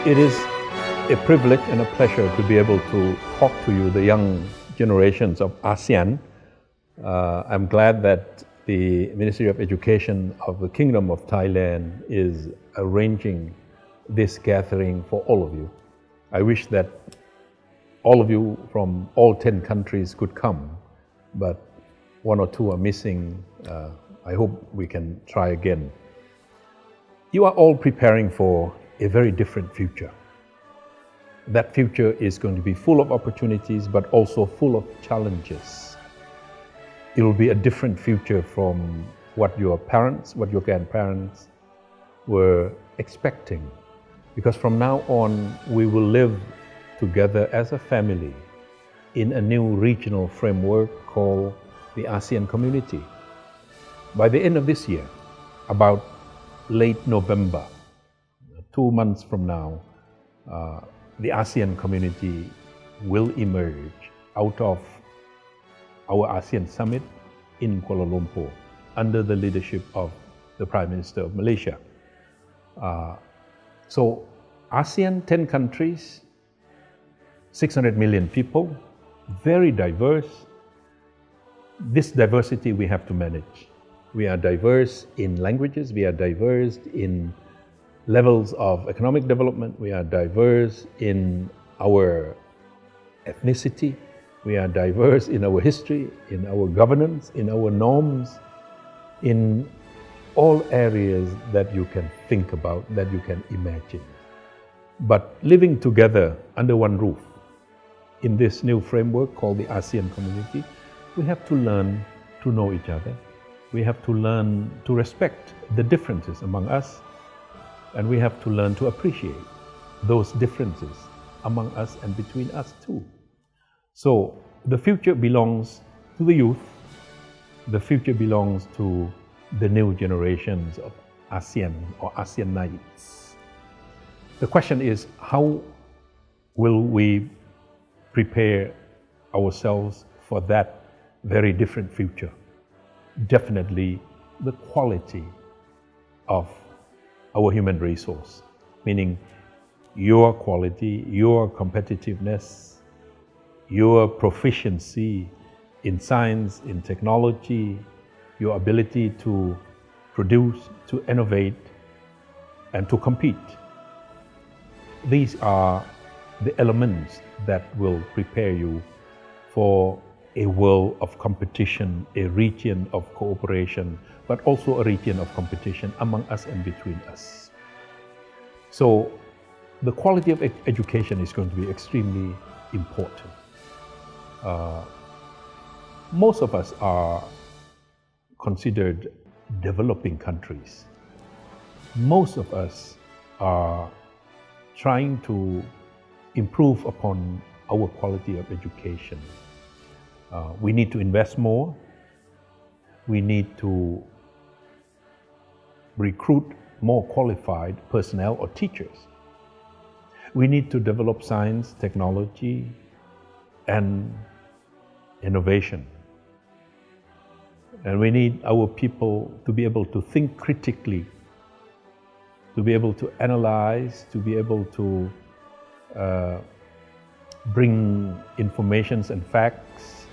It is a privilege and a pleasure to be able to talk to you, the young generations of ASEAN. I'm glad that the Ministry of Education of the Kingdom of Thailand is arranging this gathering for all of you. I wish that all of you from all 10 countries could come, but one or two are missing. I hope we can try again. You are all preparing for a very different future. That future is going to be full of opportunities, but also full of challenges. It will be a different future from what your parents, what your grandparents were expecting. Because from now on, we will live together as a family in a new regional framework called the ASEAN community. By the end of this year, about late November, 2 months from now, the ASEAN community will emerge out of our ASEAN summit in Kuala Lumpur under the leadership of the Prime Minister of Malaysia. So ASEAN, 10 countries, 600 million people, very diverse. This diversity we have to manage. We are diverse in languages, we are diverse in levels of economic development, we are diverse in our ethnicity, we are diverse in our history, in our governance, in our norms, in all areas that you can think about, that you can imagine. But living together under one roof in this new framework called the ASEAN community, we have to learn to know each other. We have to learn to respect the differences among us, and we have to learn to appreciate those differences among us and between us too. So the future belongs to the youth, the future belongs to the new generations of ASEAN or ASEANites. The question is, how will we prepare ourselves for that very different future? Definitely the quality of our human resource, meaning your quality, your competitiveness, your proficiency in science, in technology, your ability to produce, to innovate, and to compete. These are the elements that will prepare you for a world of competition, a region of cooperation, but also a region of competition among us and between us. So the quality of education is going to be extremely important. Most of us are considered developing countries. Most of us are trying to improve upon our quality of education. We need to invest more. We need to recruit more qualified personnel or teachers. We need to develop science, technology, and innovation. And we need our people to be able to think critically, to be able to analyze, to be able to bring informations and facts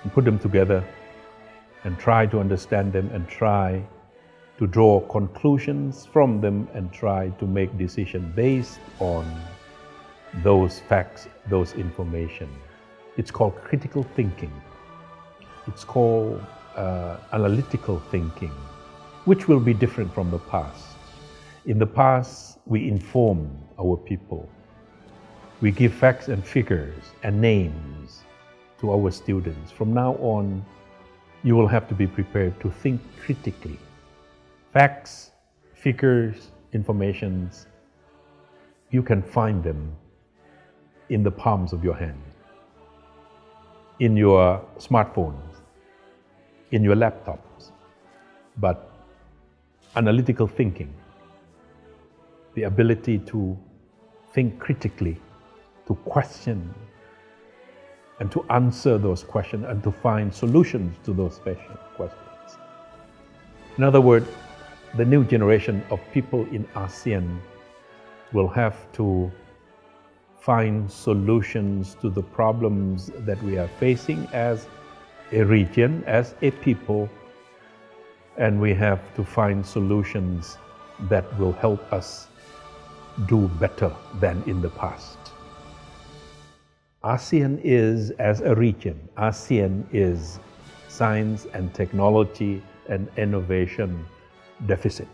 and put them together and try to understand them and try to draw conclusions from them and try to make decisions based on those facts, those information. It's called critical thinking. It's called analytical thinking, which will be different from the past. In the past, we inform our people. We give facts and figures and names to our students. From now on, you will have to be prepared to think critically. Facts, figures, informations, you can find them in the palms of your hand, in your smartphones, in your laptops. But analytical thinking, the ability to think critically, to question and to answer those questions and to find solutions to those questions. In other words, the new generation of people in ASEAN will have to find solutions to the problems that we are facing as a region, as a people, and we have to find solutions that will help us do better than in the past. ASEAN is, as a region, ASEAN is science and technology and innovation deficit.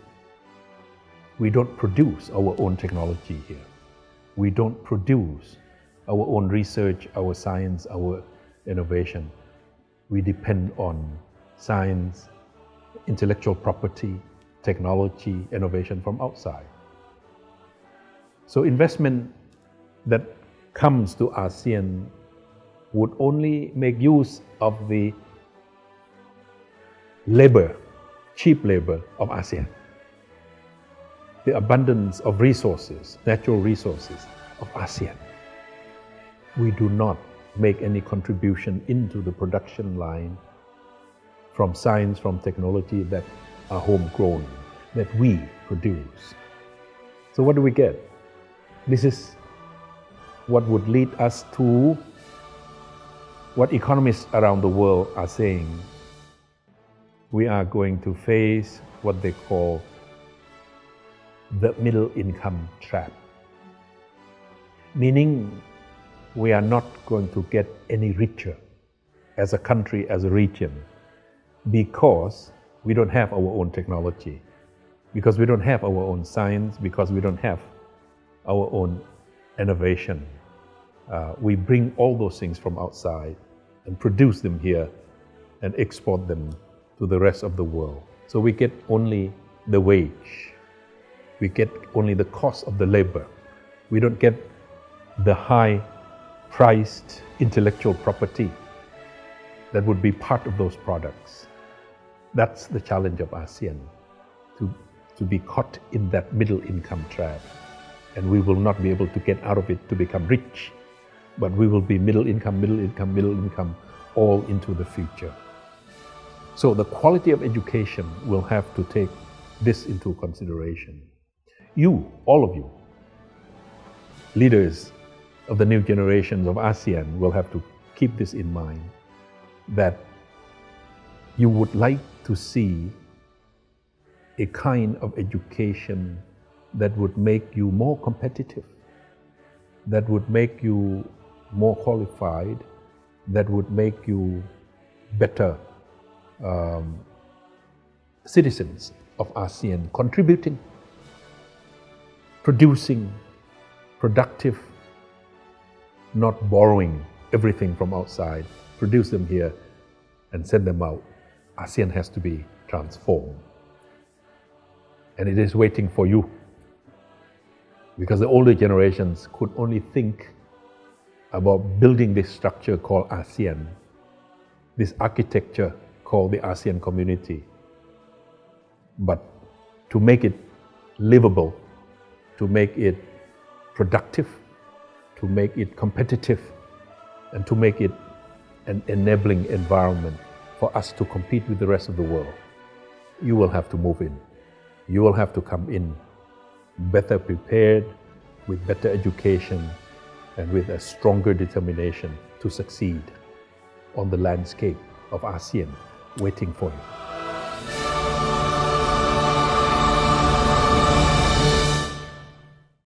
We don't produce our own technology here. We don't produce our own research, our science, our innovation. We depend on science, intellectual property, technology, innovation from outside. So investment that comes to ASEAN would only make use of the labor, cheap labor of ASEAN. The abundance of resources, natural resources of ASEAN. We do not make any contribution into the production line from science, from technology that are homegrown, that we produce. So what do we get? This is what would lead us to what economists around the world are saying. We are going to face what they call the middle income trap. Meaning we are not going to get any richer as a country, as a region, because we don't have our own technology, because we don't have our own science, because we don't have our own innovation. We bring all those things from outside and produce them here and export them to the rest of the world. So we get only the wage. We get only the cost of the labor. We don't get the high-priced intellectual property that would be part of those products. That's the challenge of ASEAN, to be caught in that middle income trap. And we will not be able to get out of it to become rich, but we will be middle income all into the future. So the quality of education will have to take this into consideration. You, all of you, leaders of the new generations of ASEAN will have to keep this in mind, that you would like to see a kind of education that would make you more competitive, that would make you more qualified, that would make you better citizens of ASEAN, contributing, producing, productive, not borrowing everything from outside, produce them here and send them out. ASEAN has to be transformed. And it is waiting for you, because the older generations could only think about building this structure called ASEAN, this architecture called the ASEAN community. But to make it livable, to make it productive, to make it competitive, and to make it an enabling environment for us to compete with the rest of the world, you will have to move in. You will have to come in better prepared, with better education, and with a stronger determination to succeed on the landscape of ASEAN waiting for you.